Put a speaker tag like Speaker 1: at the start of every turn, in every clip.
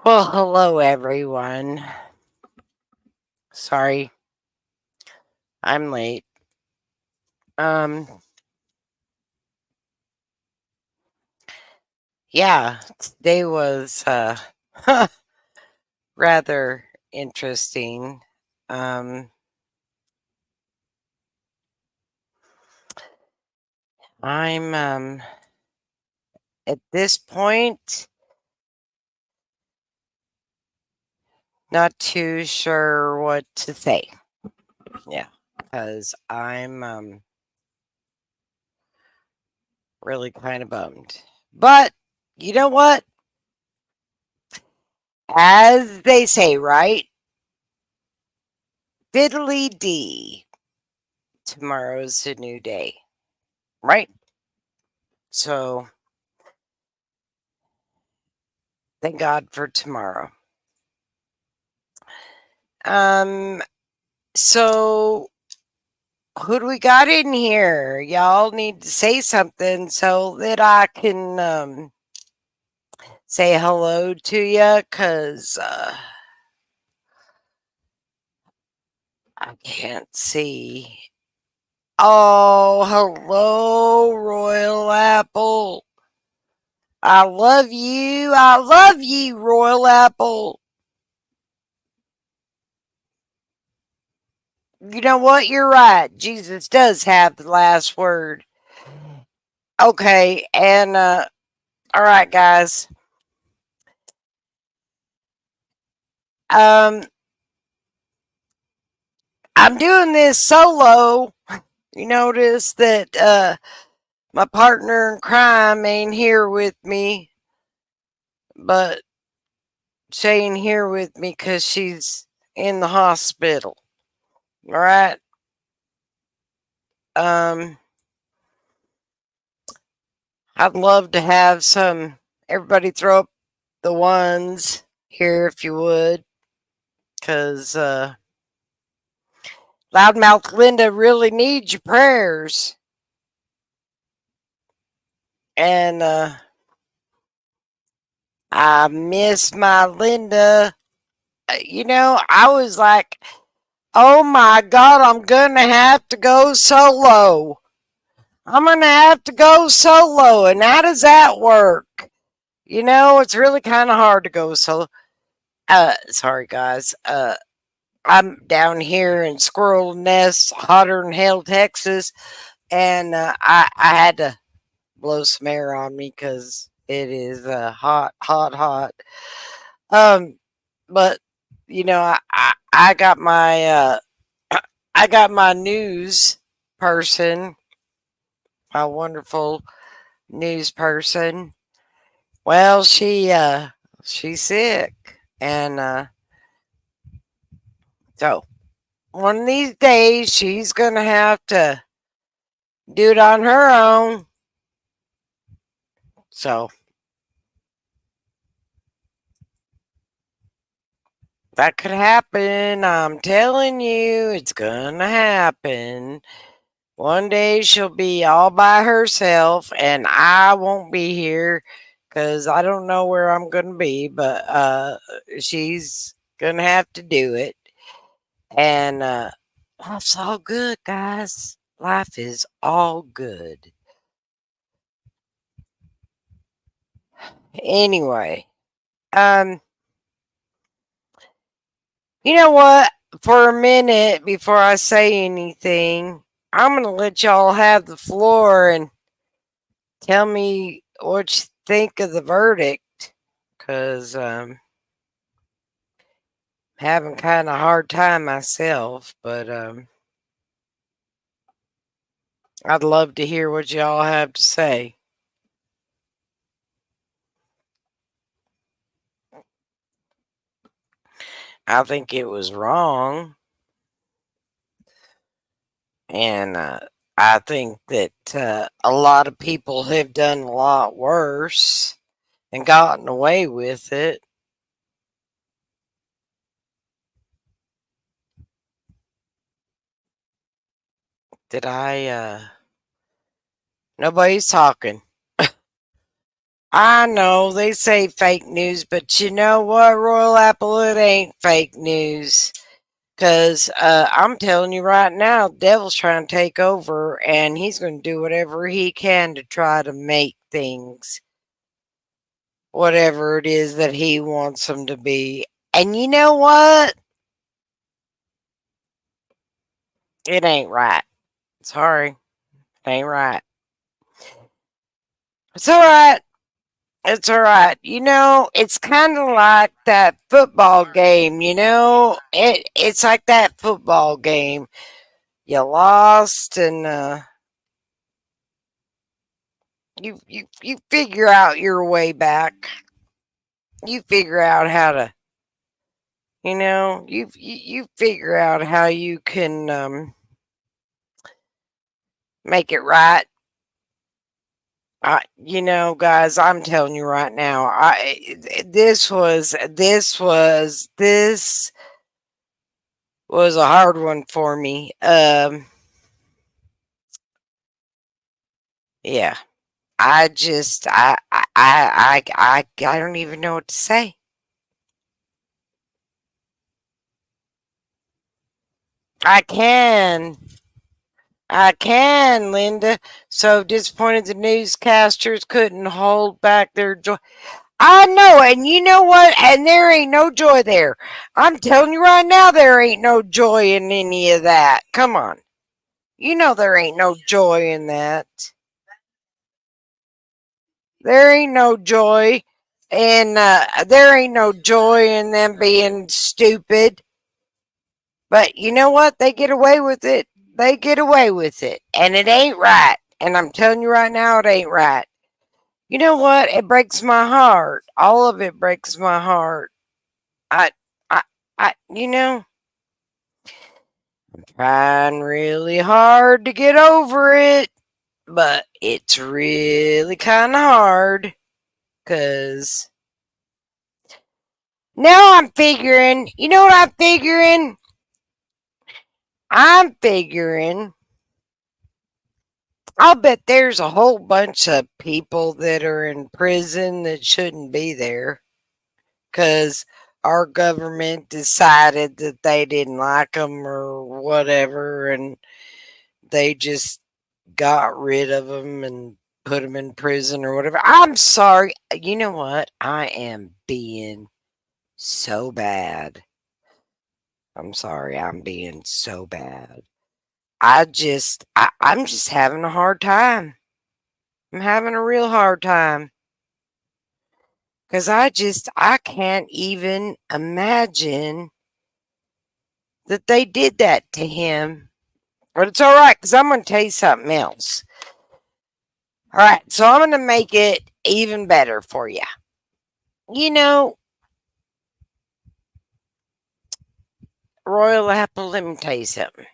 Speaker 1: Well, hello everyone. Sorry, I'm late. Um, yeah, today was rather interesting. Um, I'm at this point not too sure what to say. Yeah, because I'm really kind of bummed. But you know what? As they say, right? Fiddly dee. Tomorrow's a new day, right? So thank God for tomorrow. Um, so who do we got in here? Y'all need to say something so that I can say hello to you, cause I can't see. Oh, hello, Royal Apple. I love you. I love you, Royal Apple. You know what? You're right. Jesus does have the last word. Okay, and all right, guys. Um, I'm doing this solo. You notice that my partner in crime ain't here with me, but she ain't here with me because she's in the hospital. All right. Um, I'd love to have some. Everybody throw up the ones here if you would, because Loudmouth Linda really needs your prayers. And I miss my Linda. I was like, oh my God, I'm going to have to go solo. I'm going to have to go solo. And how does that work? It's really kind of hard to go solo. Sorry, guys. I'm down here in Squirrel Nest, hotter than hell, Texas. And I had to blow some air on me because it is hot, hot, hot. Um, but I got my I got my news person, my wonderful news person. Well, she's sick, and so one of these days she's gonna have to do it on her own. So that could happen. I'm telling you, it's gonna happen. One day she'll be all by herself, and I won't be here because I don't know where I'm going to be, but she's going to have to do it. And life's all good, guys. Life is all good. Anyway, um, you know what? For a minute before I say anything, I'm going to let y'all have the floor and tell me what you think of the verdict. Because having kind of hard time myself, but I'd love to hear what y'all have to say. I think it was wrong, and I think that a lot of people have done a lot worse and gotten away with it. Did I? Nobody's talking. I know they say fake news, but you know what, Royal Apple, it ain't fake news. Because I'm telling you right now, the devil's trying to take over, and he's going to do whatever he can to try to make things whatever it is that he wants them to be. And you know what? It ain't right. Sorry, it ain't right. It's all right. It's all right. It's kind of like that football game. It's like that football game. You lost, and you figure out your way back. You figure out how to, you figure out how you can make it right. Guys, I'm telling you right now, this was a hard one for me. Yeah, I just, I don't even know what to say. I can, I can, Linda. So disappointed the newscasters couldn't hold back their joy. I know, and you know what? And there ain't no joy there. I'm telling you right now, there ain't no joy in any of that. Come on. There ain't no joy in that. There ain't no joy. And there ain't no joy in them being stupid. But you know what? They get away with it. They get away with it. And it ain't right. And I'm telling you right now, it ain't right. You know what? It breaks my heart. All of it breaks my heart. I, I, trying really hard to get over it, but it's really kind of hard because now I'm figuring, you know what I'm figuring? I'm figuring, I'll bet there's a whole bunch of people that are in prison that shouldn't be there because our government decided that they didn't like them or whatever, and they just got rid of them and put them in prison or whatever. I'm sorry. You know what? I am being so bad. I'm sorry. I'm being so bad. I'm just having a hard time. I'm having a real hard time because I can't even imagine that they did that to him. But it's all right because I'm going to tell you something else. All right. So I'm going to make it even better for you. You know, Royal Apple, let me tell you something.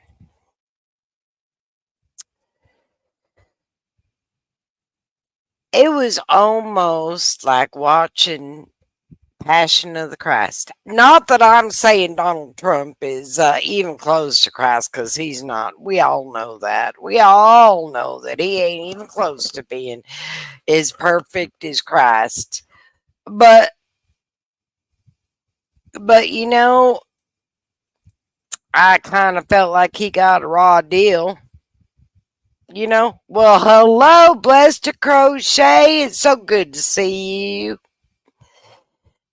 Speaker 1: It was almost like watching Passion of the Christ. Not that I'm saying Donald Trump is even close to Christ, because he's not. We all know that. We all know that he ain't even close to being as perfect as Christ. But, but I kind of felt like he got a raw deal. Well, hello, Blessed to Crochet. It's so good to see you.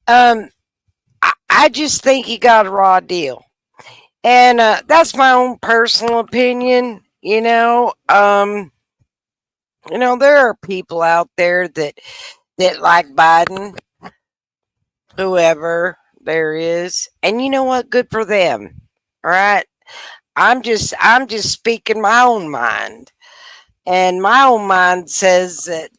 Speaker 1: Um, I just think he got a raw deal. And that's my own personal opinion. There are people out there that like Biden, whoever there is. And you know what? Good for them. All right. I'm just speaking my own mind. And my own mind says that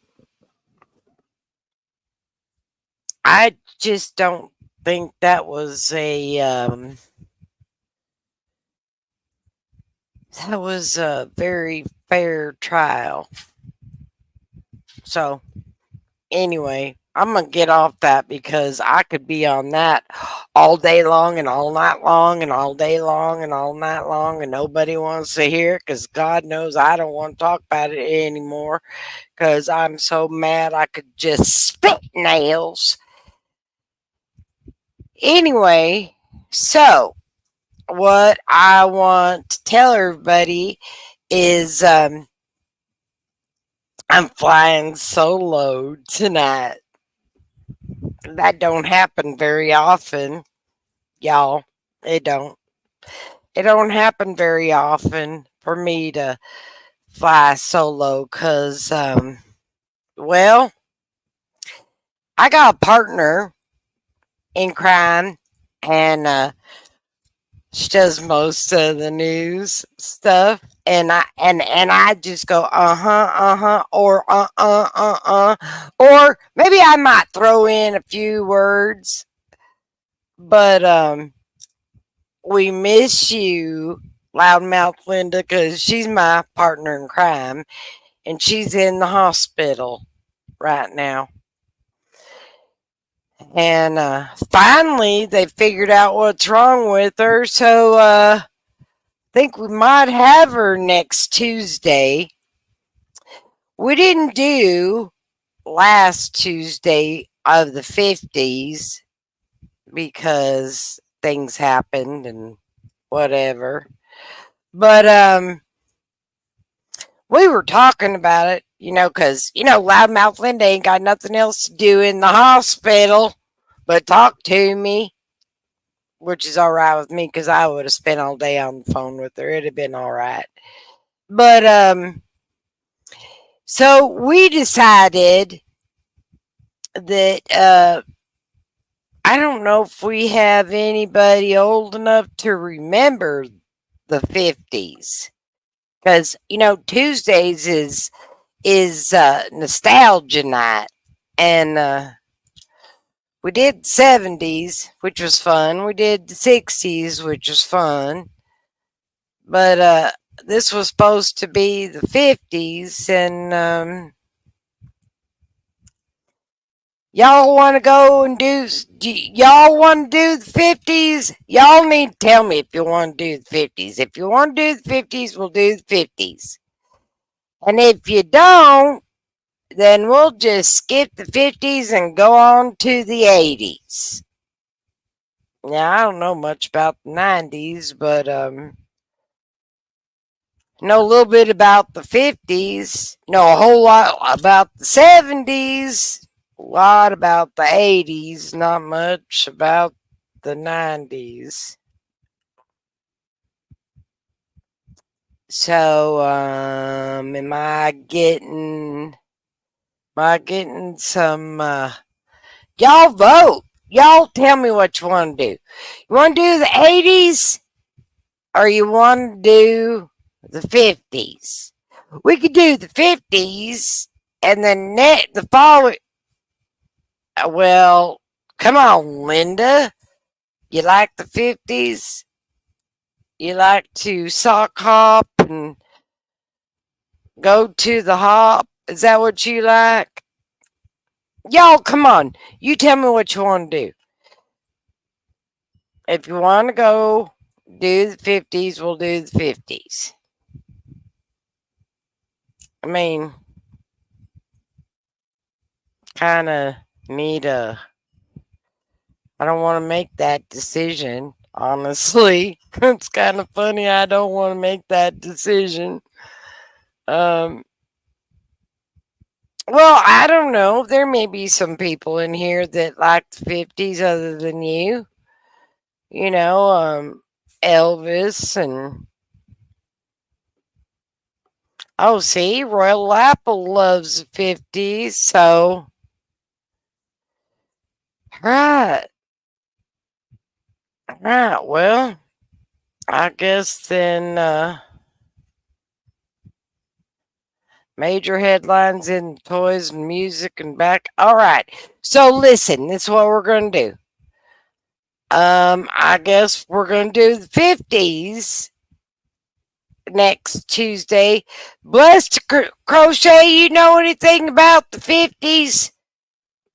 Speaker 1: I just don't think that was a very fair trial. So anyway, I'm gonna get off that because I could be on that all day long and all night long and all day long and all night long, and nobody wants to hear it because God knows I don't want to talk about it anymore because I'm so mad I could just spit nails. Anyway, so what I want to tell everybody is I'm flying solo tonight. That don't happen very often, y'all. It don't. It don't happen very often for me to fly solo because, well, I got a partner in crime, and she does most of the news stuff. And I just go or or maybe I might throw in a few words, but we miss you, Loudmouth Linda, because she's my partner in crime, and she's in the hospital right now. And finally, they figured out what's wrong with her, so think we might have her next Tuesday. We didn't do last Tuesday of the 50s because things happened and whatever. But we were talking about it, because, Loudmouth Linda ain't got nothing else to do in the hospital but talk to me, which is all right with me because I would have spent all day on the phone with her. It'd have been all right. But, so we decided that, I don't know if we have anybody old enough to remember the 50s. Because, Tuesdays is nostalgia night, and we did 70s, which was fun. We did the 60s, which was fun. But this was supposed to be the 50s, and y'all want to go and y'all want to do the 50s? Y'all need to tell me if you want to do the 50s. If you want to do the 50s, we'll do the 50s. And if you don't, then we'll just skip the 50s and go on to the 80s. Now, I don't know much about the 90s, but know a little bit about the 50s, know a whole lot about the 70s, a lot about the 80s, not much about the 90s. So, am I getting some, y'all vote. Y'all tell me what you want to do. You want to do the 80s or you want to do the 50s? We could do the 50s and then the following. Well, come on, Linda. You like the 50s? You like to sock hop and go to the hop? Is that what you like? Y'all, come on. You tell me what you want to do. If you want to go do the 50s, we'll do the 50s. I mean, kind of need a. I don't want to make that decision, honestly. It's kind of funny. I don't want to make that decision. Um, well, I don't know. There may be some people in here that like the 50s other than you. Elvis and. Oh, see, Royal Apple loves the 50s, so. Right. Right. Well, I guess then major headlines in toys and music and back. All right. So listen, this is what we're going to do. I guess we're going to do the 50s next Tuesday. Blessed Crochet, you know anything about the 50s?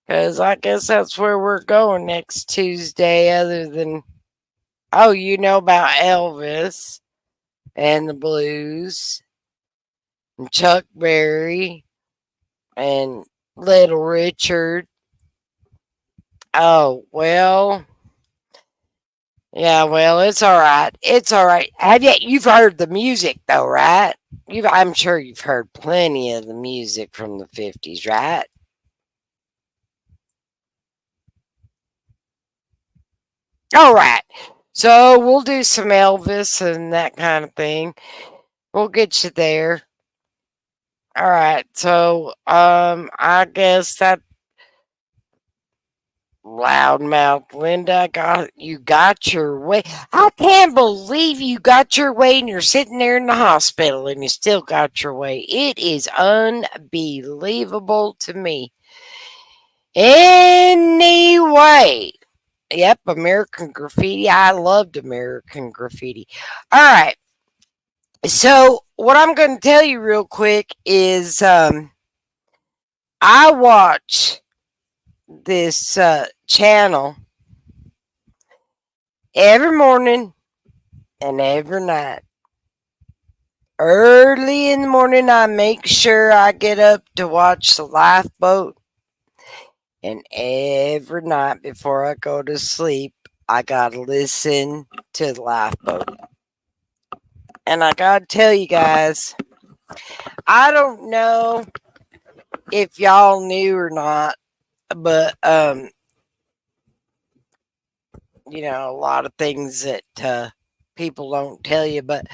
Speaker 1: Because I guess that's where we're going next Tuesday, other than, oh, you know about Elvis and the blues and Chuck Berry and Little Richard. Oh, well, yeah, well, it's all right. It's all right. You've heard the music though, right? I'm sure you've heard plenty of the music from the 50s, right? All right. So we'll do some Elvis and that kind of thing. We'll get you there. All right. So I guess that loudmouth Linda got your way. I can't believe you got your way and you're sitting there in the hospital and you still got your way. It is unbelievable to me. Anyway, yep, American Graffiti. I loved American Graffiti. All right. So, what I'm going to tell you real quick is I watch this channel every morning and every night. Early in the morning, I make sure I get up to watch the lifeboat. And every night before I go to sleep, I got to listen to the lifeboat. And I got to tell you guys, I don't know if y'all knew or not, but a lot of things that people don't tell you, but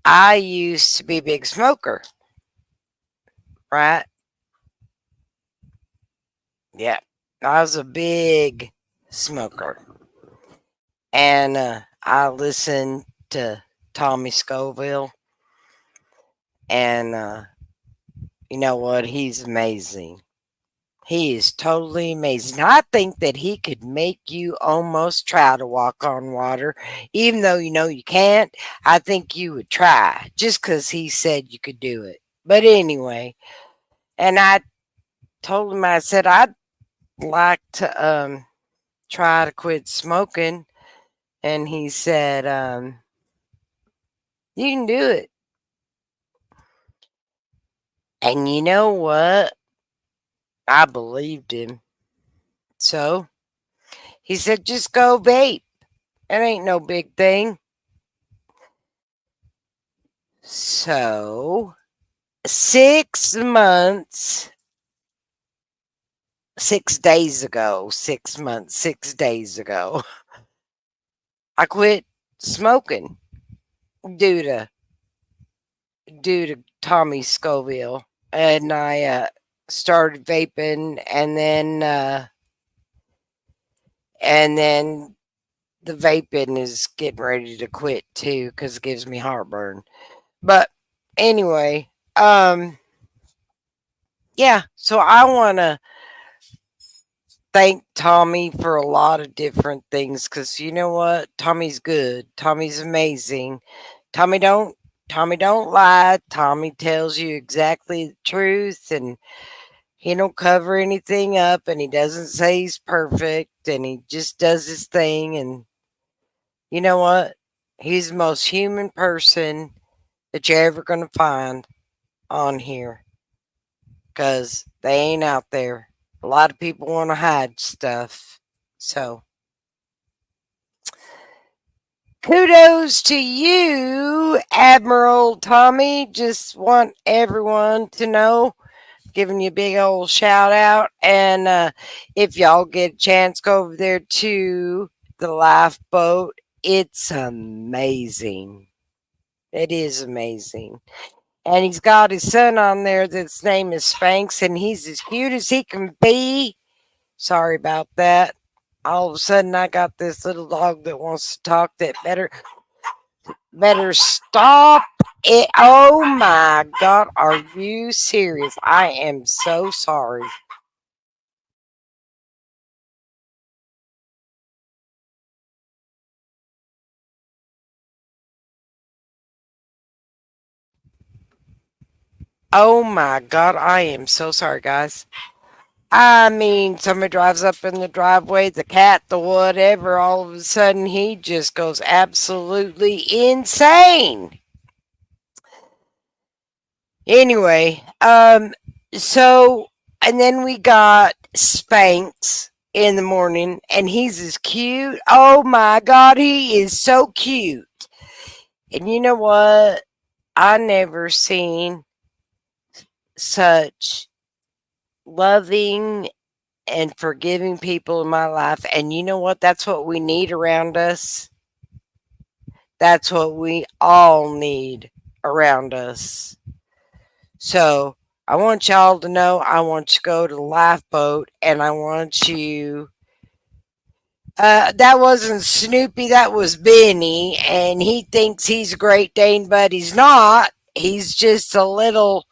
Speaker 1: I used to be a big smoker, right? Yeah, I was a big smoker, and I listened to Tommy Scoville, and you know what? He's amazing. He is totally amazing. I think that he could make you almost try to walk on water, even though you know you can't. I think you would try just because he said you could do it. But anyway, and I told him, I said, I'd like to try to quit smoking. And he said, you can do it. And you know what? I believed him. So he said, just go vape. It ain't no big thing. So 6 months, 6 days ago, 6 months, 6 days ago, I quit smoking due to due to Tommy Scoville, and I started vaping, and then the vaping is getting ready to quit too because it gives me heartburn. But anyway, yeah. So I want to thank Tommy for a lot of different things because you know what, Tommy's good. Tommy's amazing. Tommy don't Tommy don't lie. Tommy tells you exactly the truth, and he don't cover anything up, and he doesn't say he's perfect, and he just does his thing. And you know what? He's the most human person that you're ever going to find on here because they ain't out there. A lot of people want to hide stuff. So, kudos to you, Admiral Tommy. Just want everyone to know, giving you a big old shout out. And if y'all get a chance, go over there to the lifeboat. It's amazing. It is amazing. And he's got his son on there that's name is Spanx, and he's as cute as he can be. Sorry about that. All of a sudden, I got this little dog that wants to talk. That better stop it. Oh my God, are you serious? I am so sorry. Oh my God, I am so sorry, guys. I mean, somebody drives up in the driveway, the cat, the whatever, all of a sudden he just goes absolutely insane. Anyway, so, and then we got Spanx in the morning, and he's as cute. Oh my God, he is so cute. And you know what? I never seen such loving and forgiving people in my life. And you know what? That's what we need around us. That's what we all need around us. So I want y'all to know I want you to go to the lifeboat and I want you. That wasn't Snoopy, that was Benny, and he thinks he's a Great Dane, but he's not. He's just a little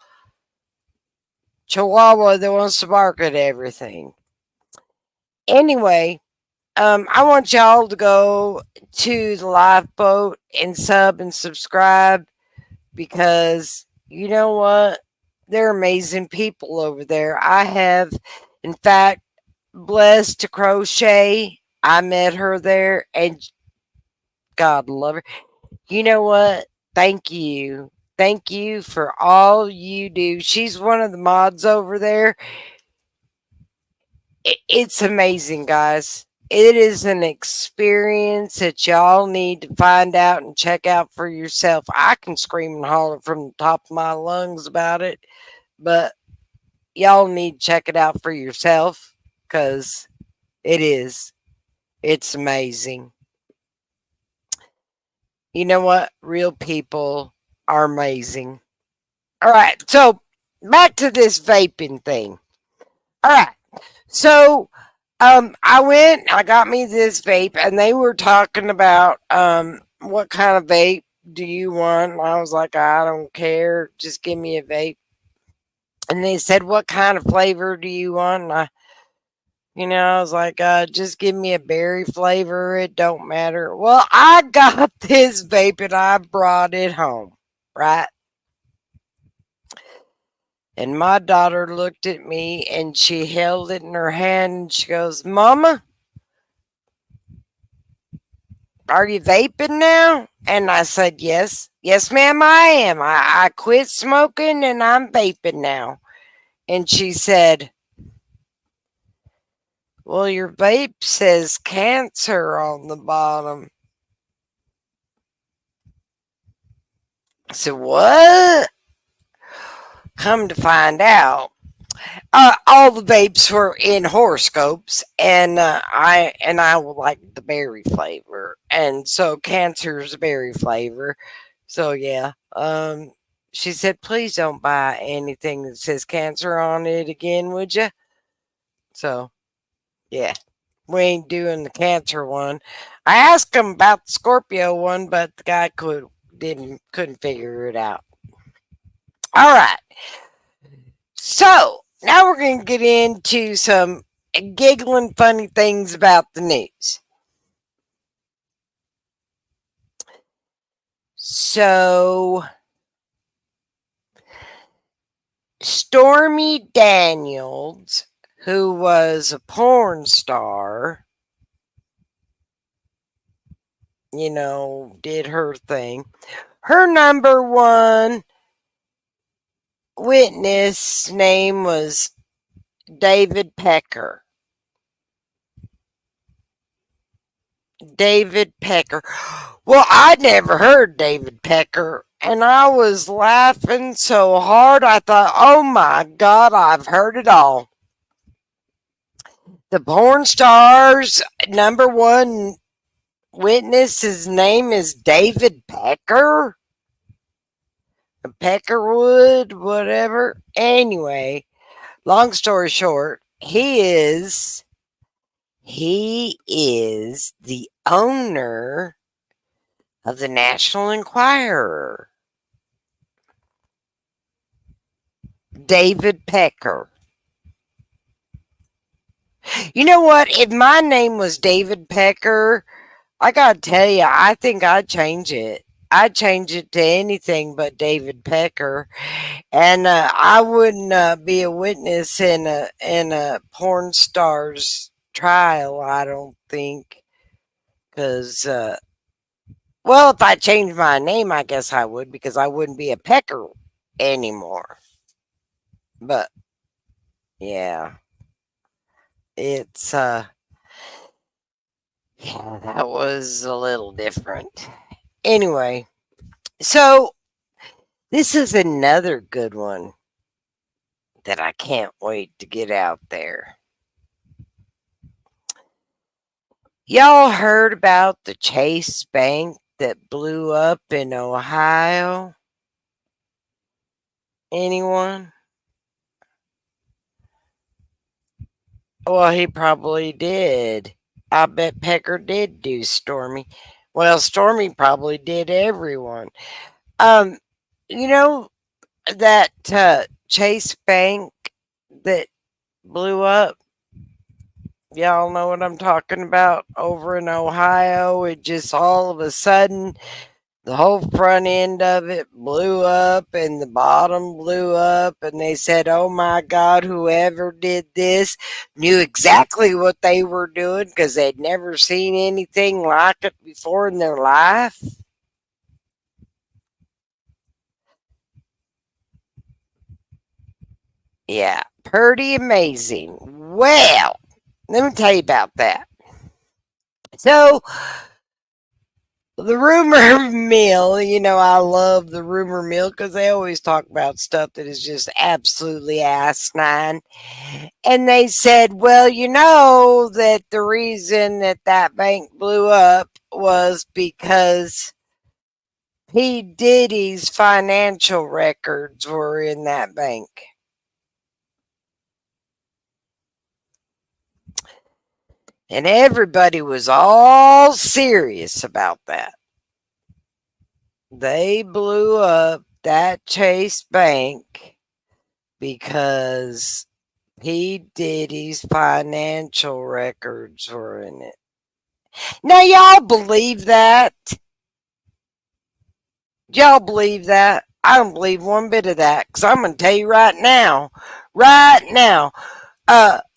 Speaker 1: chihuahua that wants to bark at everything. Anyway, I want y'all to go to the lifeboat and sub and subscribe because you know what? They're amazing people over there. I have, in fact, blessed to crochet. I met her there and God love her. You know what? Thank you. Thank you for all you do. She's one of the mods over there. It's amazing, guys. It is an experience that y'all need to find out and check out for yourself. I can scream and holler from the top of my lungs about it, but y'all need to check it out for yourself because it is. It's amazing. You know what? Real people are amazing. All right, so back to this vaping thing. All right, so I went, I got me this vape, and they were talking about what kind of vape do you want? And I was like, I don't care, just give me a vape. And they said, what kind of flavor do you want? And I was like, just give me a berry flavor. It don't matter. Well, I got this vape and I brought it home, right? And my daughter looked at me and she held it in her hand and she goes, Mama, are you vaping now? And I said, Yes. Yes, ma'am, I am. I quit smoking and I'm vaping now. And she said, Well, your vape says cancer on the bottom. I said, What? Come to find out, all the vapes were in horoscopes, and I like the berry flavor, and so cancer's berry flavor. So yeah, she said, please don't buy anything that says cancer on it again, would you? So yeah, we ain't doing the cancer one. I asked him about the Scorpio one, but the guy couldn't figure it out. All right. So now we're going to get into some giggling funny things about the news. So Stormy Daniels, who was a porn star, did her thing. Her number one witness name was David Pecker. David Pecker. Well, I'd never heard David Pecker, and I was laughing so hard I thought, oh my God, I've heard it all. The porn star's number one witness, his name is David Pecker. Peckerwood, whatever. Anyway, long story short, he is the owner of the National Enquirer. David Pecker. You know what? If my name was David Pecker, I gotta tell you, I think I'd change it. I'd change it to anything but David Pecker, and I wouldn't be a witness in a porn star's trial. I don't think, because well, if I changed my name, I guess I would, because I wouldn't be a Pecker anymore. But yeah, it's yeah, that was a little different. Anyway, so this is another good one that I can't wait to get out there. Y'all heard about the Chase Bank that blew up in Ohio? Anyone? Well, he probably did. I bet Pecker did do Stormy. Well, Stormy probably did everyone. Um, you know that Chase Bank that blew up? Y'all know what I'm talking about over in Ohio. It just all of a sudden, the whole front end of it blew up and the bottom blew up. And they said, oh my God, whoever did this knew exactly what they were doing because they'd never seen anything like it before in their life. Yeah, pretty amazing. Well, let me tell you about that. So, the rumor mill, I love the rumor mill because they always talk about stuff that is just absolutely asinine. And they said, well, that the reason that that bank blew up was because P. Diddy's financial records were in that bank. And everybody was all serious about that. They blew up that Chase Bank because P. Diddy's financial records were in it. Now, y'all believe that? Y'all believe that? I don't believe one bit of that because I'm going to tell you right now,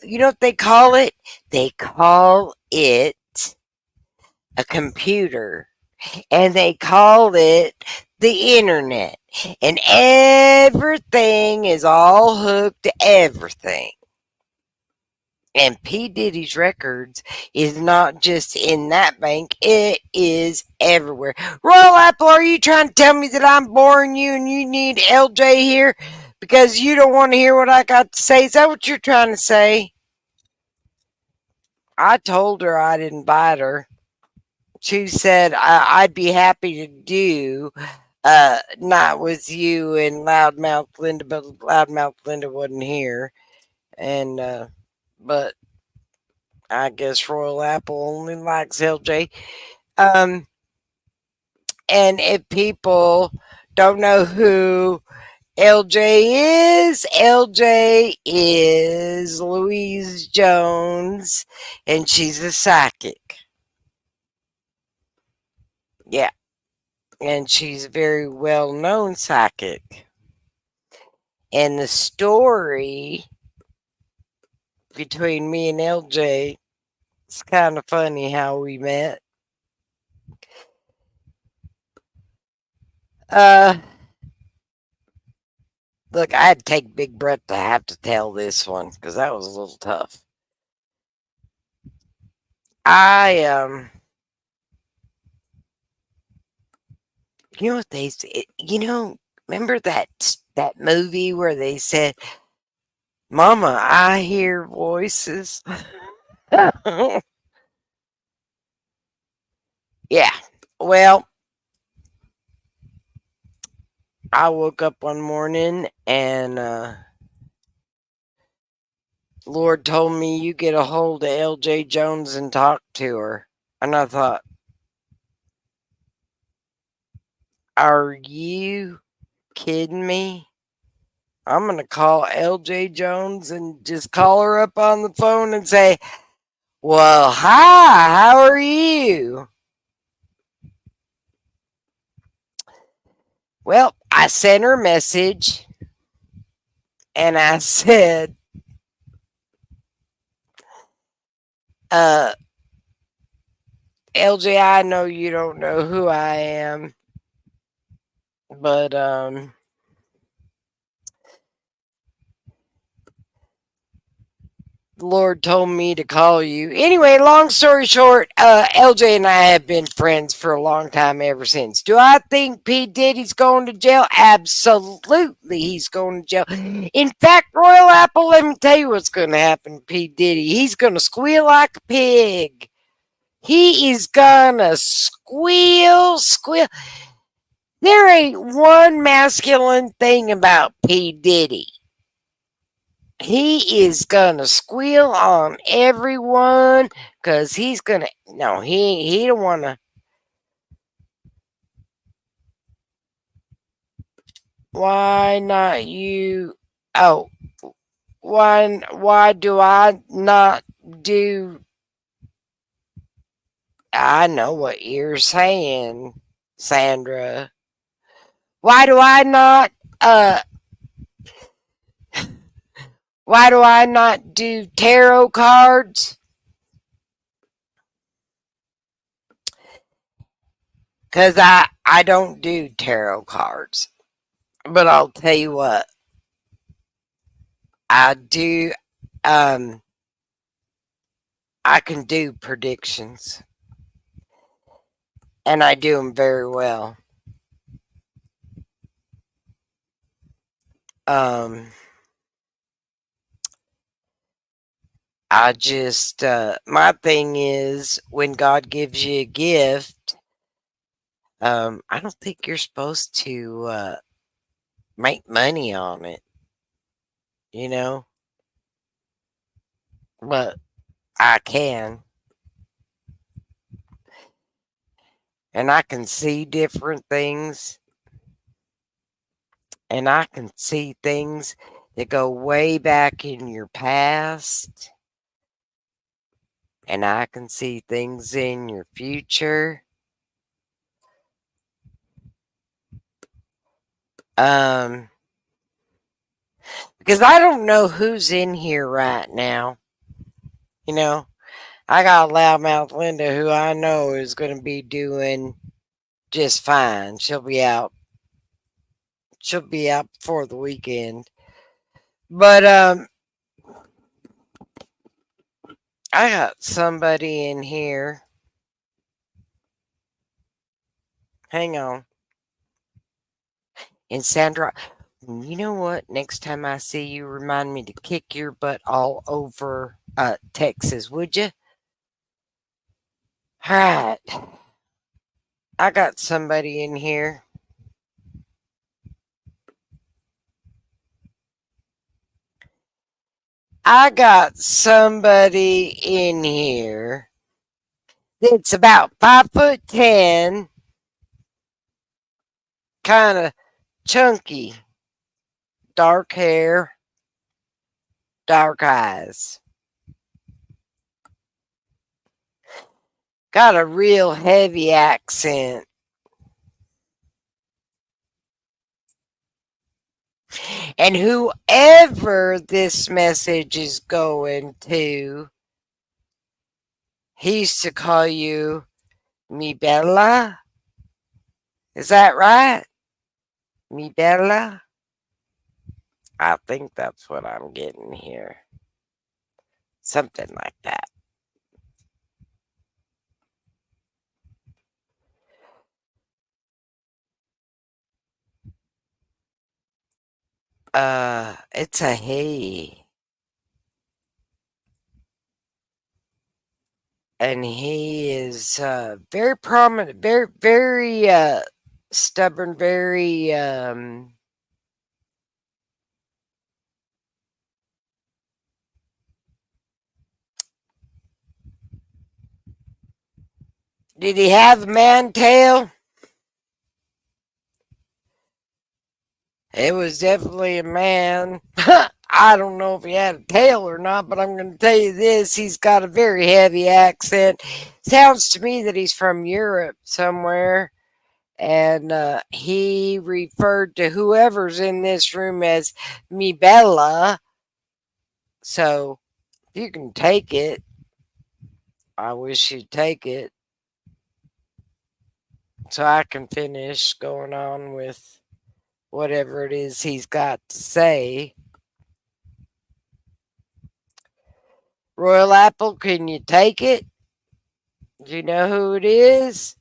Speaker 1: you know what they call it? They call it a computer, and they call it the internet, and everything is all hooked to everything. And P. Diddy's records is not just in that bank, it is everywhere. Royal Apple, are you trying to tell me that I'm boring you and you need LJ here because you don't want to hear what I got to say? Is that what you're trying to say? I told her I'd invite her. She said I'd be happy to do not with you and Loudmouth Linda, but Loudmouth Linda wasn't here. And, but I guess Royal Apple only likes LJ. Um, and if people don't know who LJ is Louise Jones, and she's a psychic. Yeah, and she's a very well known psychic. And the story between me and LJ, it's kind of funny how we met. Uh, Look, I had to take a big breath to have to tell this one because that was a little tough. I you know what they said? Remember that movie where they said, "Mama, I hear voices." Yeah. Well, I woke up one morning and Lord told me you get a hold of L.J. Jones and talk to her, and I thought, "Are you kidding me?" I'm going to call LJ Jones and just call her up on the phone and say, well, hi, how are you? Well, I sent her a message and I said, uh, LJ, I know you don't know who I am, but the Lord told me to call you. Anyway, long story short, LJ and I have been friends for a long time ever since. Do I think P. Diddy's going to jail? Absolutely, he's going to jail. In fact, Royal Apple, let me tell you what's going to happen to P. Diddy. He's going to squeal like a pig. He is going to squeal. There ain't one masculine thing about P. Diddy. He is gonna squeal on everyone because he's gonna. No, he don't wanna. Why not you? Oh, why do I not do? I know what you're saying, Sandra. Why do I not? Why do I not do tarot cards? Cause I don't do tarot cards. But I'll tell you what, I do. Um, I can do predictions, and I do them very well. Um, I just my thing is when God gives you a gift, I don't think you're supposed to make money on it, you know. But I can, and I can see different things, and I can see things that go way back in your past, and I can see things in your future. Um, because I don't know who's in here right now. You know, I got loudmouth Linda, who I know is going to be doing just fine. She'll be out. She'll be out before the weekend. But I got somebody in here. Hang on. And Sandra, you know what? Next time I see you, remind me to kick your butt all over Texas, would you? All right. I got somebody in here. I got somebody in here that's about 5'10", kind of chunky, dark hair, dark eyes. Got a real heavy accent. And whoever this message is going to, he used to call you mi bella. Is that right? Mi bella? I think that's what I'm getting here. Something like that. It's a he. And he is very prominent, very stubborn, very did he have a man tail? It was definitely a man. I don't know if he had a tail or not, but I'm going to tell you this. He's got a very heavy accent. Sounds to me that he's from Europe somewhere. and he referred to whoever's in this room as me Bella. So if you can take it, I wish you'd take it so I can finish going on with whatever it is he's got to say. Royal Apple, can you take it? Do you know who it is?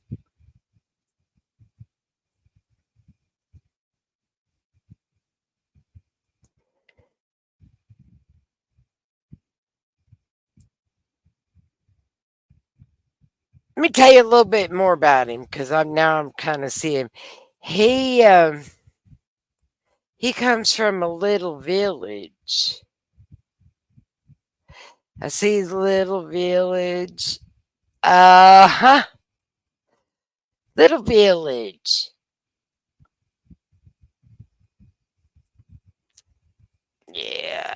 Speaker 1: Let me tell you a little bit more about him because I'm kind of seeing he he comes from a little village. I see his little village. Uh-huh. Little village. Yeah.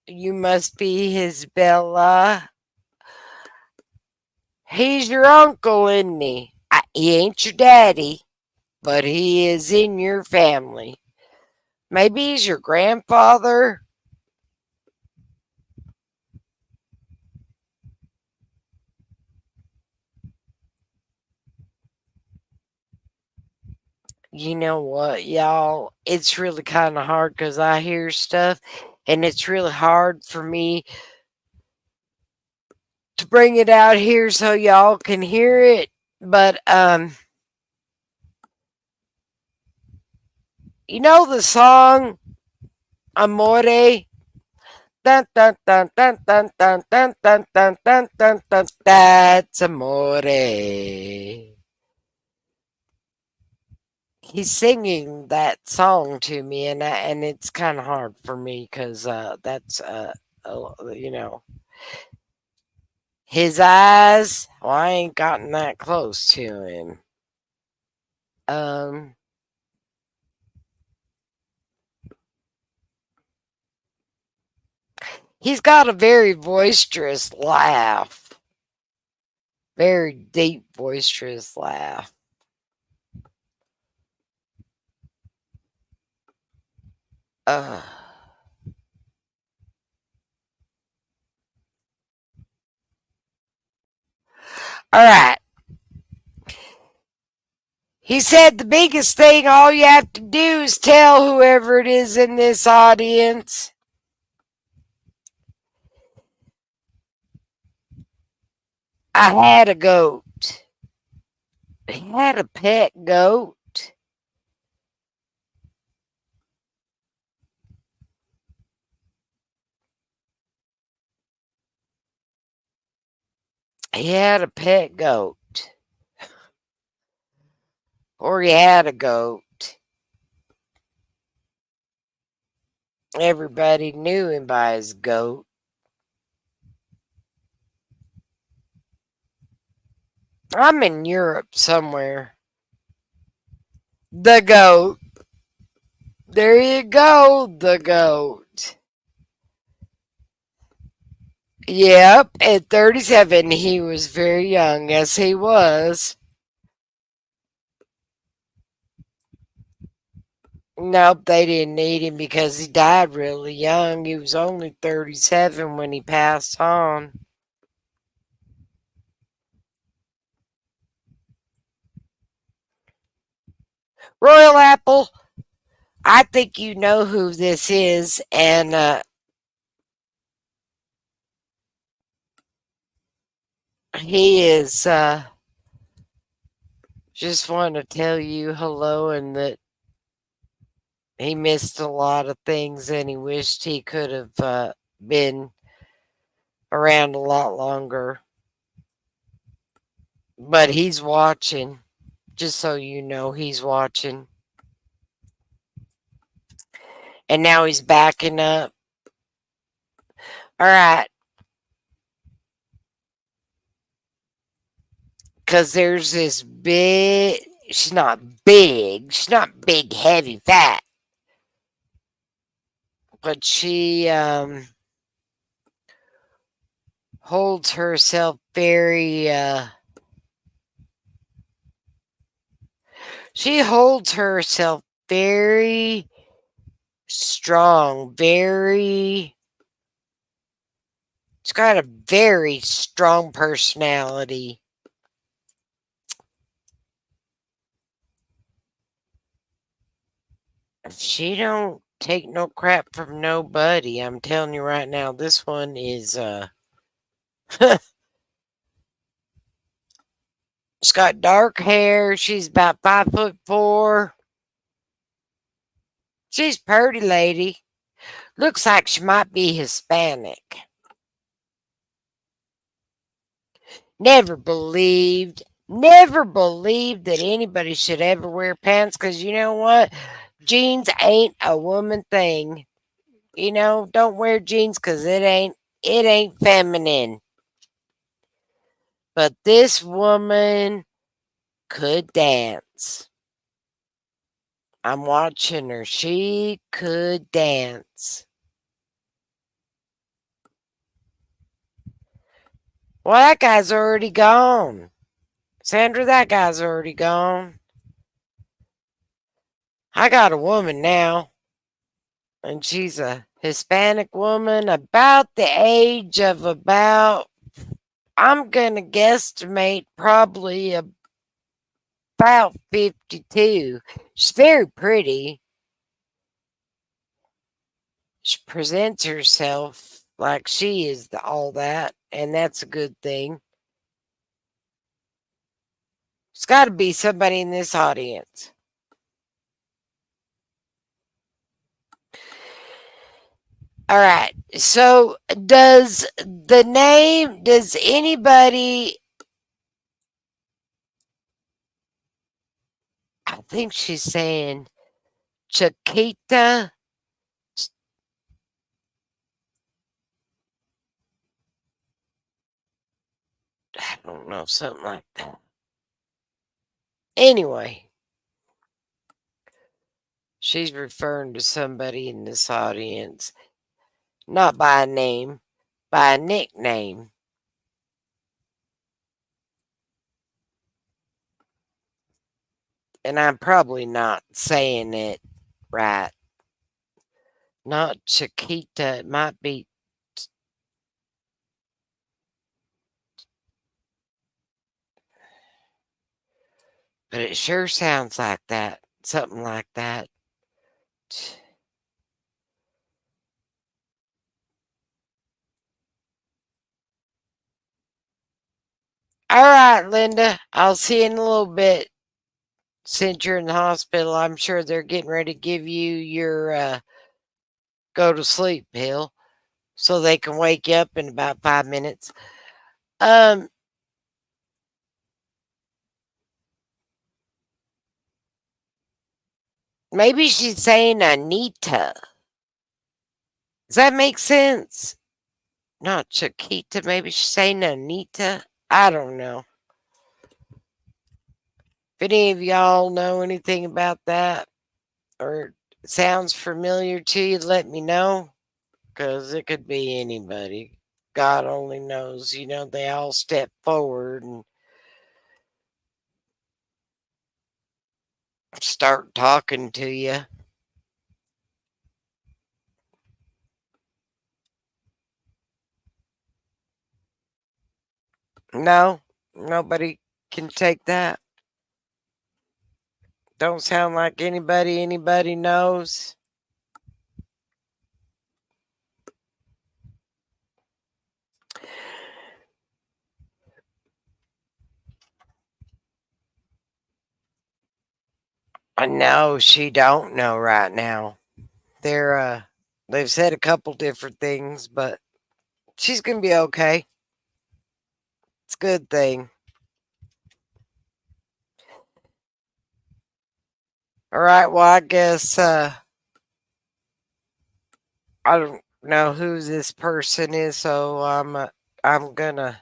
Speaker 1: You must be his Bella. He's your uncle, isn't he? He ain't your daddy, but he is in your family. Maybe he's your grandfather. You know what, y'all? It's really kind of hard because I hear stuff, and it's really hard for me to bring it out here so y'all can hear it. But you know the song Amore? Dun dun dun dun dun dun dun dun dun dun dun dun. That's Amore. He's singing that song to me, and it's kind of hard for me because that's you know, his eyes. Well, I ain't gotten that close to him. Um, he's got a very boisterous laugh, very deep, boisterous laugh. Uh, all right. He said the biggest thing all you have to do is tell whoever it is in this audience. I had a goat. He had a pet goat. He had a pet goat. Or he had a goat. Everybody knew him by his goat. I'm in Europe somewhere. The goat. There you go, the goat. Yep, at 37, he was very young, as he was. Nope, they didn't need him because he died really young. He was only 37 when he passed on. Royal Apple, I think you know who this is, and he is just want to tell you hello and that he missed a lot of things and he wished he could have been around a lot longer. But he's watching, just so you know, he's watching. And now he's backing up. All right. Because there's this big, she's not big, she's not big, heavy, fat, but she holds herself very She holds herself very strong, very. She's got a very strong personality. She don't take no crap from nobody. I'm telling you right now, this one is she's got dark hair. She's about 5'4". She's a pretty lady. Looks like she might be Hispanic. Never believed that anybody should ever wear pants because you know what? Jeans ain't a woman thing. Don't wear jeans because it ain't feminine. But this woman could dance. I'm watching her. She could dance. Well, that guy's already gone. Sandra, that guy's already gone. I got a woman now, and she's a Hispanic woman about the age of I'm going to guesstimate probably about 52. She's very pretty. She presents herself like she is all that, and that's a good thing. It's got to be somebody in this audience. All right. So, does anybody, I think she's saying Chiquita? I don't know, something like that. Anyway, she's referring to somebody in this audience, not by a name, by a nickname. And I'm probably not saying it right. Not Chiquita, it might be, but it sure sounds like that. Something like that. All right, Linda. I'll see you in a little bit. Since you're in the hospital, I'm sure they're getting ready to give you your go to sleep pill so they can wake you up in about 5 minutes. Um, Maybe she's saying Anita. Does that make sense? Not Chiquita. Maybe she's saying Anita. I don't know. If any of y'all know anything about that or it sounds familiar to you, let me know. Because it could be anybody. God only knows. They all step forward and start talking to you. No, nobody can take that. Don't sound like anybody knows. I know she don't know right now. They've said a couple different things, but she's gonna be okay. It's a good thing. All right, well I guess I don't know who this person is, so I'm gonna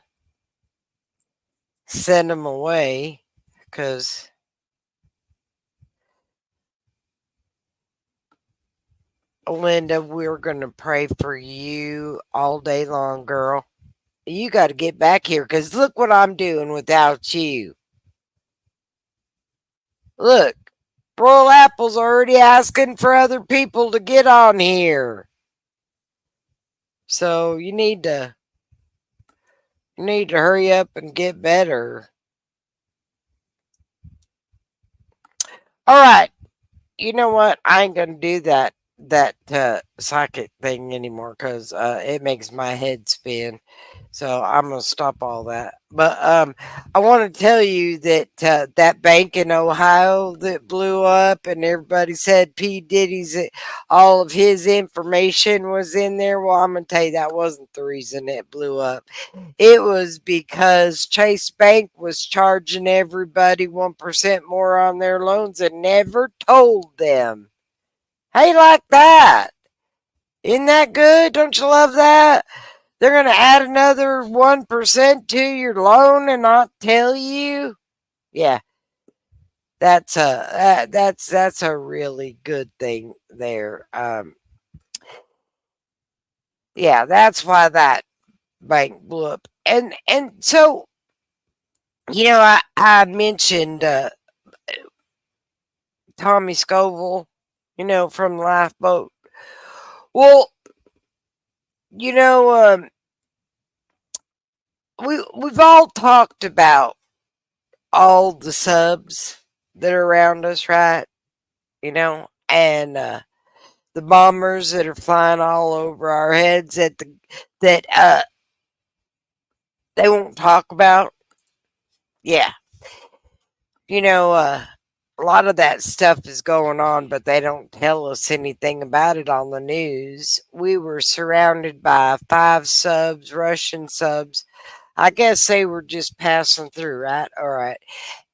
Speaker 1: send them away because Linda, we're gonna pray for you all day long, girl. You got to get back here because look what I'm doing without you. Look, people's already asking for other people to get on here. So you need to hurry up and get better. All right. You know what? I ain't gonna do that psychic thing anymore because it makes my head spin. So I'm gonna stop all that. But I want to tell you that that bank in Ohio that blew up, and everybody said P Diddy's all of his information was in there. Well, I'm gonna tell you that wasn't the reason it blew up. It was because Chase Bank was charging everybody 1% more on their loans and never told them. Hey, like that. Isn't that good? Don't you love that? They're going to add another 1% to your loan and not tell you? Yeah, that's a really good thing there. Yeah, that's why that bank blew up. And so, I mentioned Tommy Scoville, from Lifeboat. Well, you know, we've all talked about all the subs that are around us, right? And the bombers that are flying all over our heads that they won't talk about. Yeah, you know, a lot of that stuff is going on, but they don't tell us anything about it on the news. We were surrounded by 5 subs, Russian subs. I guess they were just passing through, right? All right.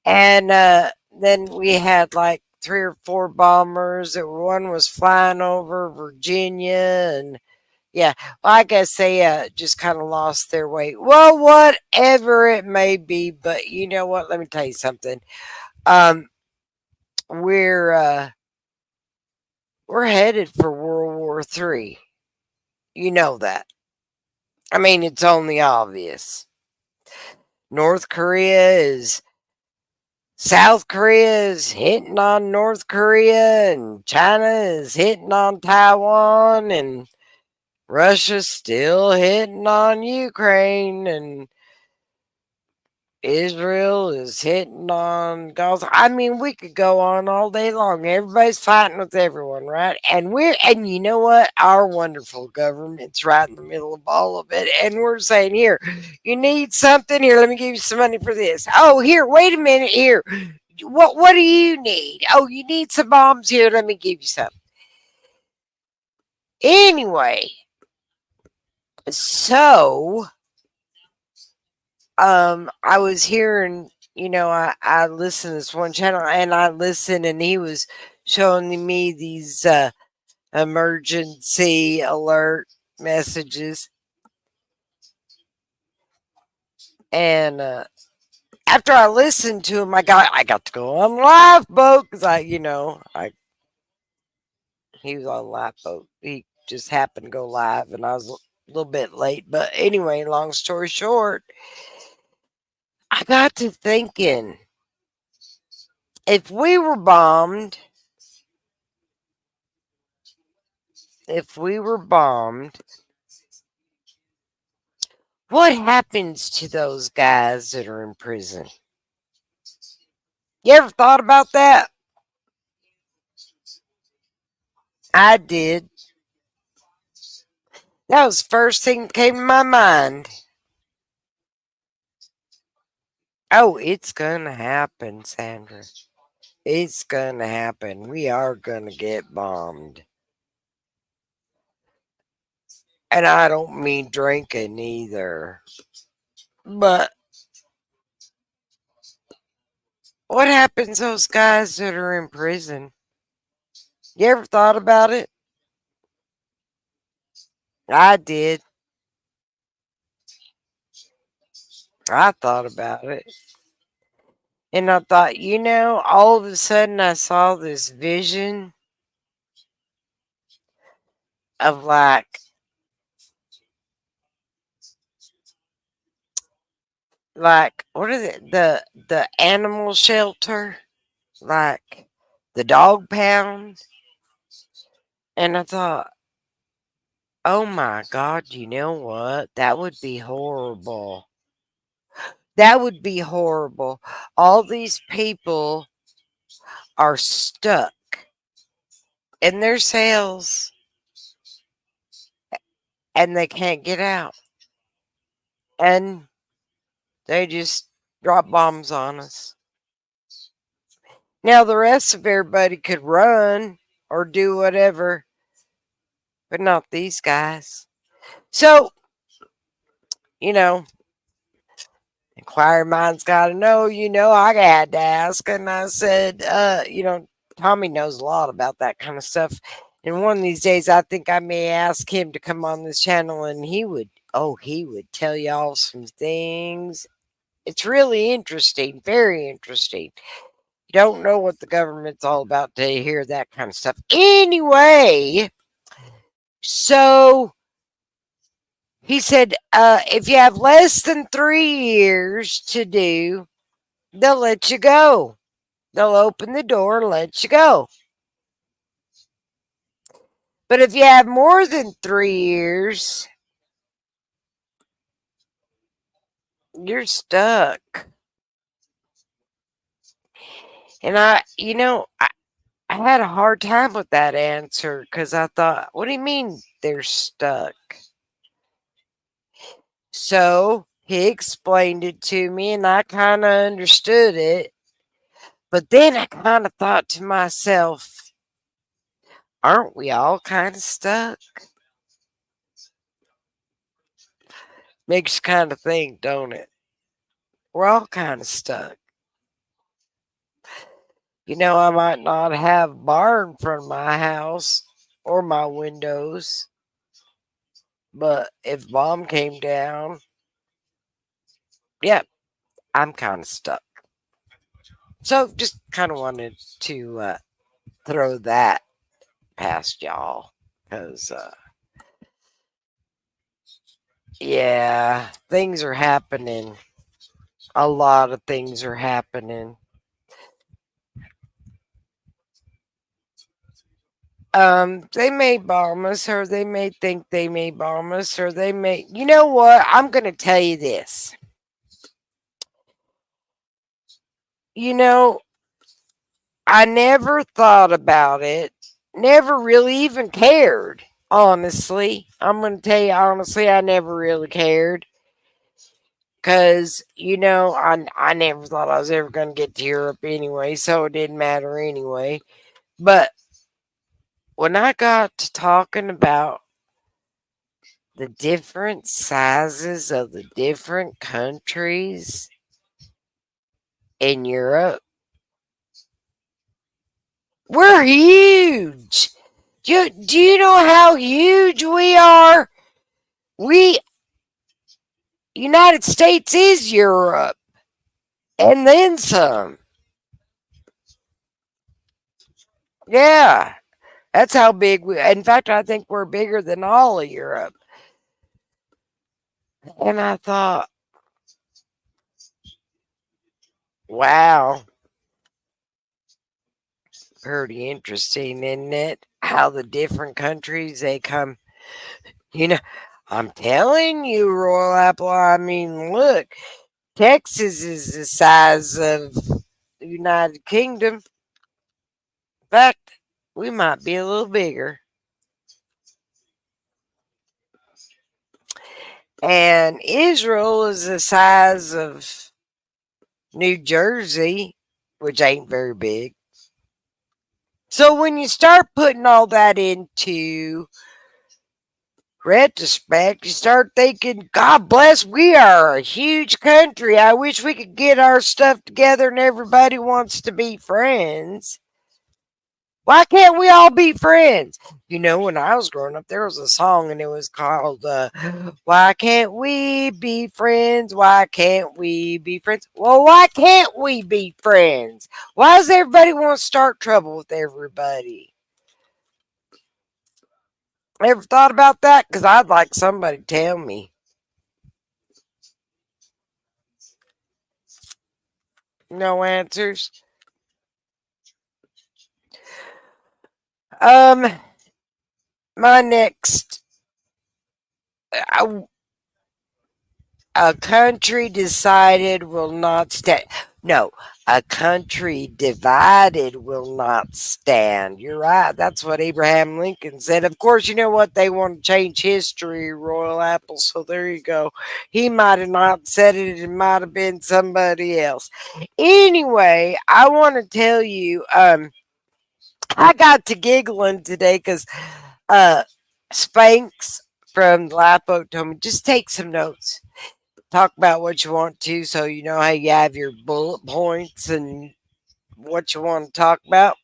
Speaker 1: And then we had like 3 or 4 bombers. One was flying over Virginia, and yeah, well, I guess they just kind of lost their way. Well, whatever it may be, but you know what? Let me tell you something. Um, we're headed for World War III. You know that. I mean, it's only obvious. North Korea is South Korea is hitting on North Korea, and China is hitting on Taiwan, and Russia's still hitting on Ukraine, and Israel is hitting on Gaza. I mean, we could go on all day long. Everybody's fighting with everyone, right? And you know what? Our wonderful government's right in the middle of all of it. And we're saying, here, you need something? Here, let me give you some money for this. Oh, here, wait a minute. Here, what do you need? Oh, you need some bombs? Here, let me give you some. Anyway, so I was hearing, I listened to this one channel, and I listened, and he was showing me these emergency alert messages. And after I listened to him, I got to go on Lifeboat because I he was on Lifeboat. He just happened to go live, and I was a little bit late. But anyway, long story short, I got to thinking, if we were bombed, if we were bombed, what happens to those guys that are in prison? You ever thought about that? I did. That was the first thing that came to my mind. Oh, it's gonna happen, Sandra. It's gonna happen. We are gonna get bombed. And I don't mean drinking either. But what happens to those guys that are in prison? You ever thought about it? I did. I thought about it. And I thought, all of a sudden I saw this vision of like what is it? The animal shelter? Like the dog pound. And I thought, oh my God, you know what? That would be horrible. That would be horrible. All these people are stuck in their cells and they can't get out. And they just drop bombs on us. Now, the rest of everybody could run or do whatever, but not these guys. So, you know, inquiring minds got to know, I had to ask. And I said, Tommy knows a lot about that kind of stuff. And one of these days, I think I may ask him to come on this channel and he would tell y'all some things. It's really interesting, very interesting. You don't know what the government's all about to hear that kind of stuff. Anyway, so he said, if you have less than 3 years to do, they'll let you go. They'll open the door and let you go. But if you have more than 3 years, you're stuck. And I had a hard time with that answer because I thought, what do you mean they're stuck? So he explained it to me and I kind of understood it. But then I kind of thought to myself, aren't we all kind of stuck? Makes you kind of think, don't it? We're all kind of stuck. I might not have a bar in front of my house or my windows, but if bomb came down, yeah, I'm kind of stuck. So just kind of wanted to throw that past y'all because, yeah, things are happening. A lot of things are happening. They may bomb us, or they may think they may bomb us, or they may. You know what? I'm going to tell you this. You know, I never thought about it, never really even cared. Honestly, I'm going to tell you honestly, I never really cared because I never thought I was ever going to get to Europe anyway, so it didn't matter anyway. But when I got to talking about the different sizes of the different countries in Europe, we're huge. Do you know how huge we are? We United States is Europe and then some. Yeah, that's how big we. In fact, I think we're bigger than all of Europe. And I thought, wow, pretty interesting, isn't it? How the different countries they come. You know, I'm telling you, Royal Apple. I mean, look, Texas is the size of the United Kingdom. In fact, we might be a little bigger. And Israel is the size of New Jersey, which ain't very big. So when you start putting all that into retrospect, you start thinking, God bless, we are a huge country. I wish we could get our stuff together and everybody wants to be friends. Why can't we all be friends? When I was growing up, there was a song and it was called, Why Can't We Be Friends? Why Can't We Be Friends? Well, why can't we be friends? Why does everybody want to start trouble with everybody? Ever thought about that? Because I'd like somebody to tell me. No answers. Um, my next, uh, a country decided will not stand. No, a country divided will not stand. You're right. That's what Abraham Lincoln said. Of course, you know what? They want to change history, Royal Apple. So there you go. He might have not said it. It might have been somebody else. Anyway, I want to tell you, I got to giggling today because uh, Spanx from Lapo told me just take some notes, talk about what you want to, so you know how you have your bullet points and what you want to talk about.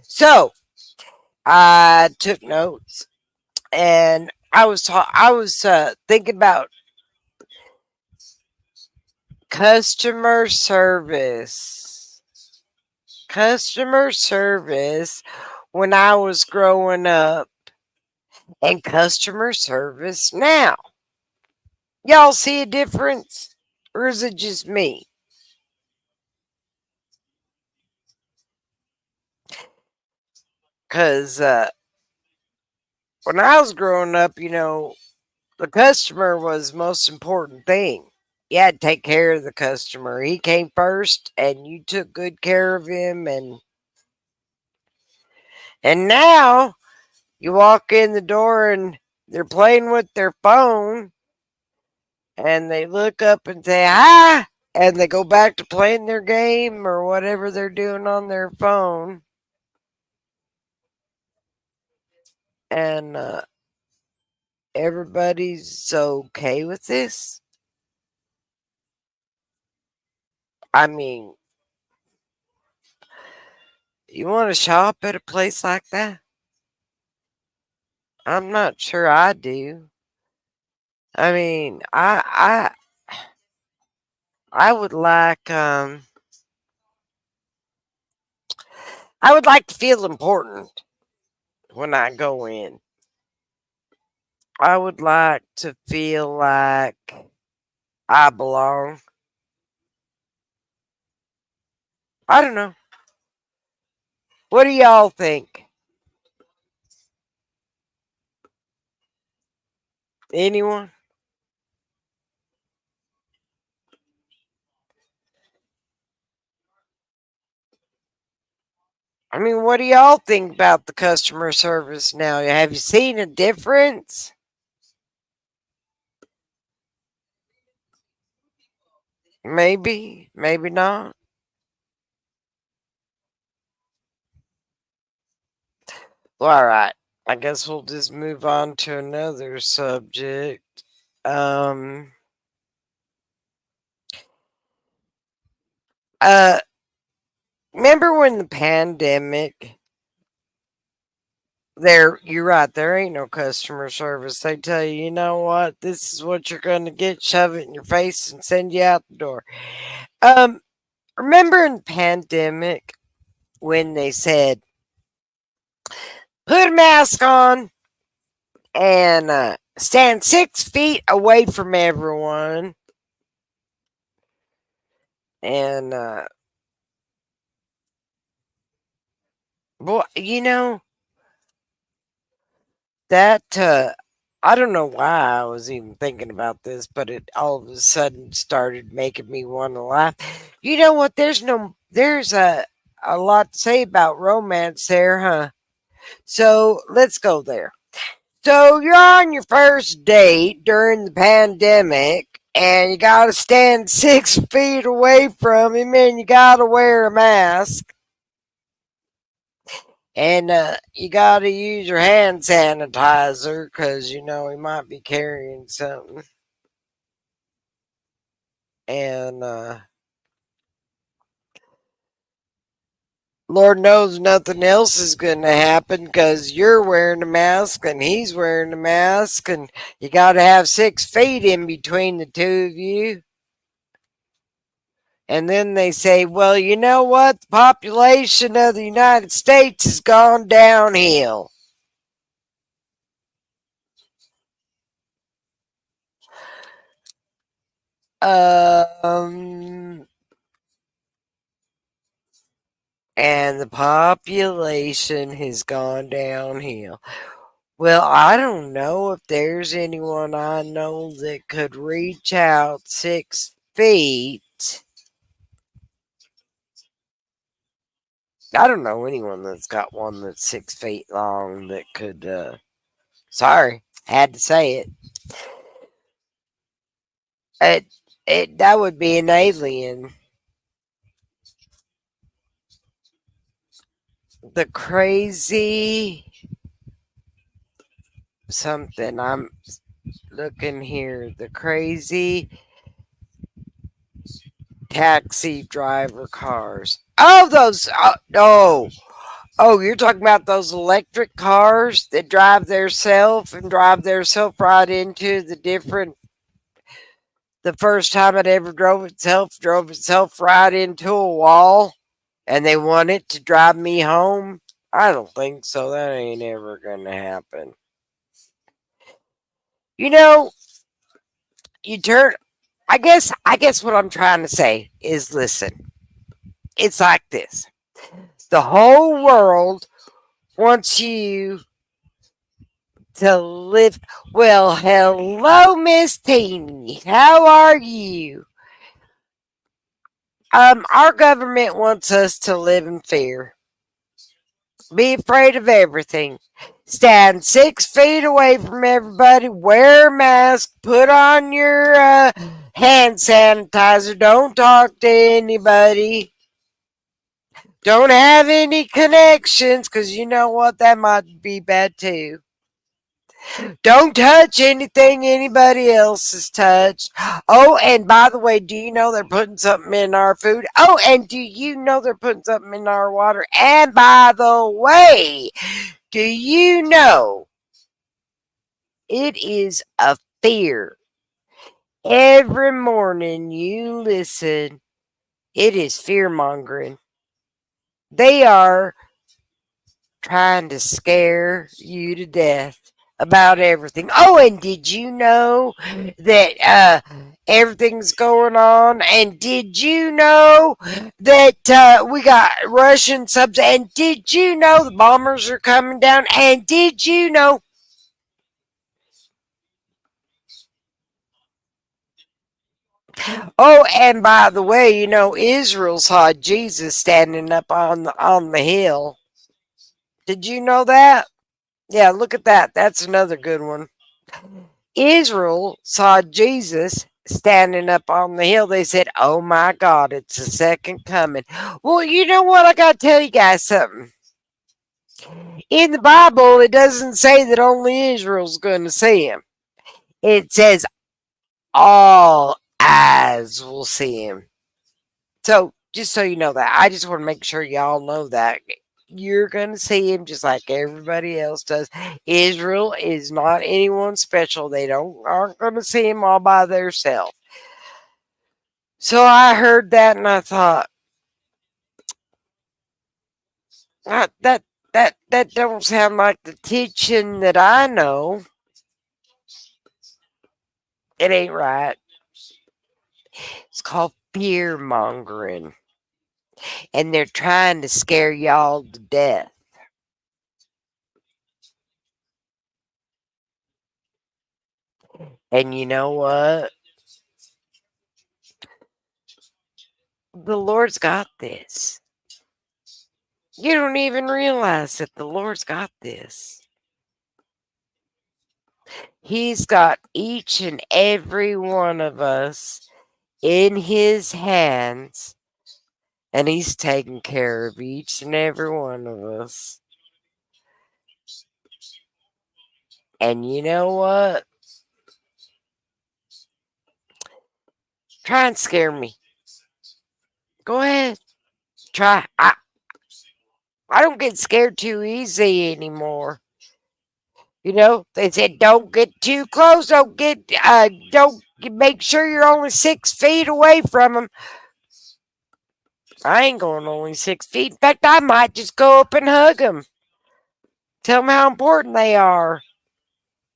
Speaker 1: So I took notes, and I was thinking about customer service. Customer service when I was growing up, and customer service now. Y'all see a difference, or is it just me? Because when I was growing up, the customer was the most important thing. You had to take care of the customer. He came first, and you took good care of him. And now you walk in the door, and they're playing with their phone, and they look up and say hi, and they go back to playing their game or whatever they're doing on their phone. And everybody's okay with this. I mean, you want to shop at a place like that? I'm not sure I do. I mean, I would like I would like to feel important when I go in. I would like to feel like I belong. I don't know. What do y'all think? Anyone? I mean, what do y'all think about the customer service now? Have you seen a difference? Maybe, maybe not. Well, all right. I guess we'll just move on to another subject. Um, uh, remember when the pandemic? You're right. There ain't no customer service. They tell you, you know what? This is what you're going to get. Shove it in your face and send you out the door. Um, remember in the pandemic when they said put a mask on and stand 6 feet away from everyone, and boy, that I don't know why I was even thinking about this, but it all of a sudden started making me want to laugh. You know what? There's a lot to say about romance there, huh? So let's go there. So you're on your first date during the pandemic, and you gotta stand 6 feet away from him, and you gotta wear a mask. And you got to use your hand sanitizer because you know he might be carrying something. And Lord knows nothing else is going to happen because you're wearing a mask and he's wearing a mask, and you got to have 6 feet in between the two of you. And then they say, well, you know what? The population of the United States has gone downhill. Um, and the population has gone downhill. Well, I don't know if there's anyone I know that could reach out 6 feet. I don't know anyone that's got one that's 6 feet long that could. Sorry, had to say it. It, that would be an alien. The crazy something. I'm looking here. The crazy taxi driver cars. Oh, those. Oh, oh, you're talking about those electric cars that drive theirself and drive theirself right into the different. The first time it ever drove itself right into a wall, and they want it to drive me home. I don't think so. That ain't ever gonna happen. You know, you turn. I guess what I'm trying to say is, listen. It's like this. The whole world wants you to live. Well, hello, Miss Teeny. How are you? Our government wants us to live in fear, be afraid of everything, stand 6 feet away from everybody, wear a mask, put on your hand sanitizer, don't talk to anybody, don't have any connections, because you know what? That might be bad too. Don't touch anything anybody else has touched. Oh, and by the way, do you know they're putting something in our food? Oh, and do you know they're putting something in our water? And by the way, do you know it is a fear? Every morning you listen, it is fear mongering. They are trying to scare you to death about everything. Oh, and did you know that everything's going on? And did you know that we got Russian subs? And did you know the bombers are coming down? And did you know? Oh, and by the way, you know Israel saw Jesus standing up on the hill. Did you know that? Yeah, look at that. That's another good one. Israel saw Jesus standing up on the hill. They said, "Oh my God, it's the second coming." Well, you know what? I got to tell you guys something. In the Bible, it doesn't say that only Israel's going to see him. It says all eyes will see him. So, just so you know that, I just want to make sure y'all know that you're going to see him just like everybody else does. Israel is not anyone special. They aren't going to see him all by themselves. So I heard that and I thought, that that don't sound like the teaching that I know. It ain't right. It's called fear mongering, and they're trying to scare y'all to death. And you know what? The Lord's got this. You don't even realize that the Lord's got this. He's got each and every one of us in his hands, and he's taking care of each and every one of us. And you know what? Try and scare me. Go ahead. Try. I don't get scared too easy anymore. You know, they said don't get too close. Don't make sure you're only 6 feet away from them. I ain't going only 6 feet. In fact, I might just go up and hug them. Tell them how important they are.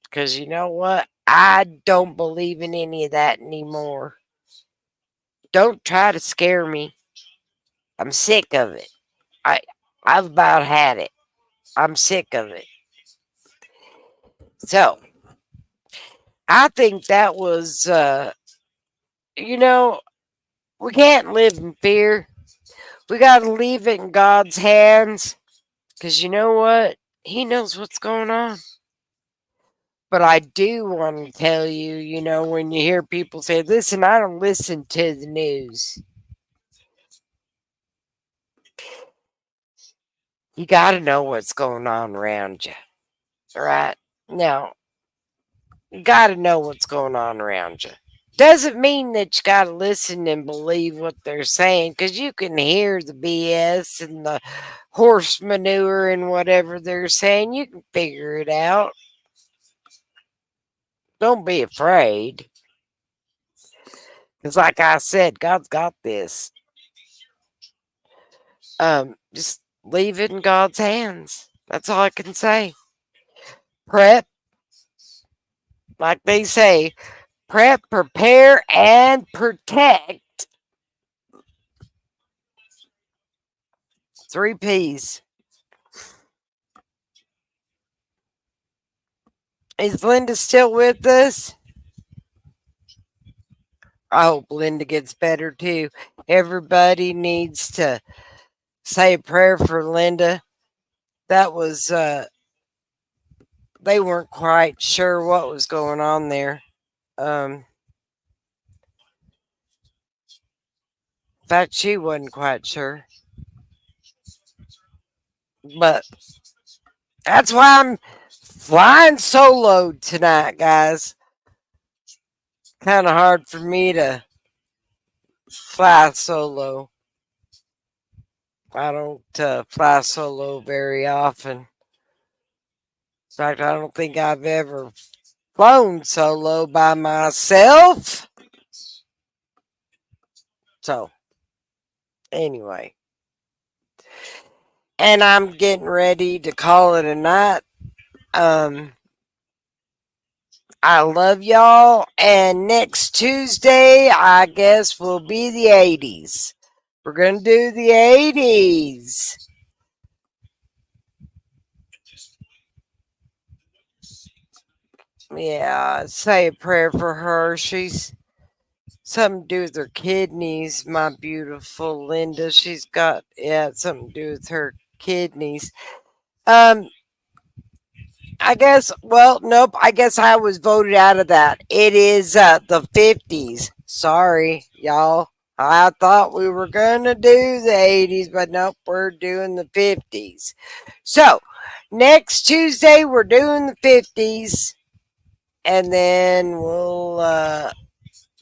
Speaker 1: Because you know what? I don't believe in any of that anymore. Don't try to scare me. I'm sick of it. I I've about had it. I'm sick of it. So I think that was, you know, we can't live in fear. We got to leave it in God's hands because you know what? He knows what's going on. But I do want to tell you, when you hear people say, listen, I don't listen to the news, you got to know what's going on around you, right? Now, you got to know what's going on around you. Doesn't mean that you got to listen and believe what they're saying because you can hear the BS and the horse manure and whatever they're saying. You can figure it out. Don't be afraid. Because, like I said, God's got this. Just leave it in God's hands. That's all I can say. Prep, like they say, prep, prepare, and protect. Three P's. Is Linda still with us? I hope Linda gets better too. Everybody needs to say a prayer for Linda. That was, they weren't quite sure what was going on there. In fact, she wasn't quite sure. But that's why I'm flying solo tonight, guys. Kind of hard for me to fly solo. I don't fly solo very often. In fact, I don't think I've ever flown solo by myself. So, anyway. And I'm getting ready to call it a night. Um, I love y'all. And next Tuesday, I guess, will be the 80s. We're going to do the 80s. Yeah, say a prayer for her. She's something to do with her kidneys, my beautiful Linda. She's got, yeah, something to do with her kidneys. Um, I guess, well, nope, I guess I was voted out of that. It is the 50s. Sorry, y'all. I thought we were going to do the 80s, but nope, we're doing the 50s. So, next Tuesday, we're doing the 50s. And then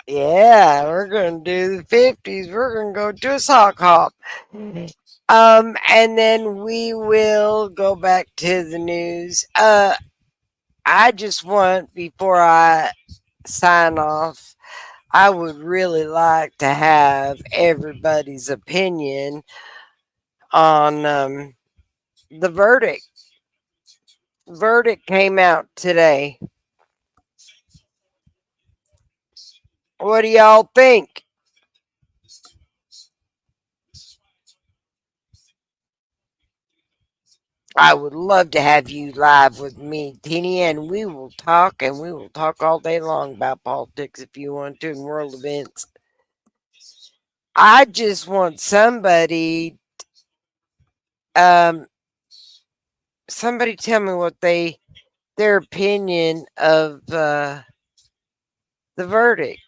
Speaker 1: yeah, we're going to do the 50s. We're going to go to a sock hop. And then we will go back to the news. I just want, before I sign off, I would really like to have everybody's opinion on the verdict. Verdict came out today. What do y'all think? I would love to have you live with me, Teeny, and we will talk, and we will talk all day long about politics if you want to and world events. I just want um, somebody tell me what their opinion of the verdict.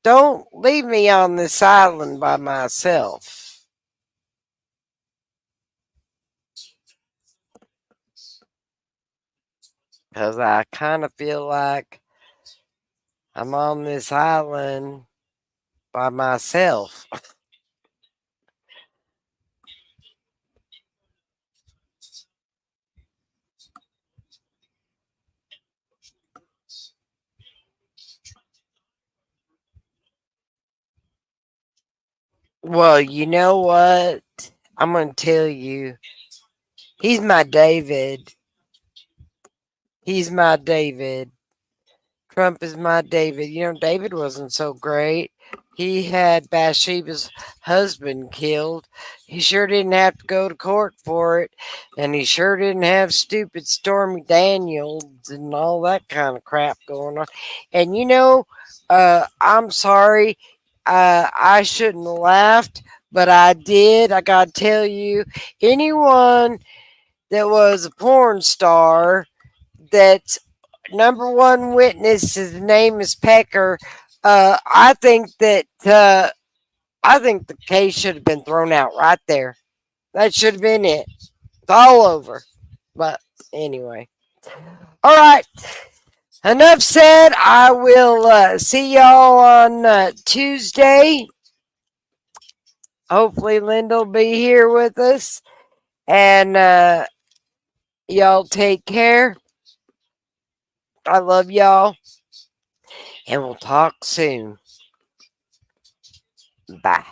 Speaker 1: Don't leave me on this island by myself. Because I kind of feel like I'm on this island by myself. Well, you know what? I'm going to tell you. He's my David. He's my David. Trump is my David. David wasn't so great. he had Bathsheba's husband killed. He sure didn't have to go to court for it, and he sure didn't have stupid Stormy Daniels and all that kind of crap going on. And I'm sorry, I shouldn't have laughed, but I did. I gotta tell you, anyone that was a porn star that number one witness, his name is Pecker. I think the case should have been thrown out right there. That should have been it. It's all over. But anyway, all right. Enough said. I will see y'all on Tuesday. Hopefully, Linda will be here with us, and y'all take care. I love y'all, and we'll talk soon. Bye.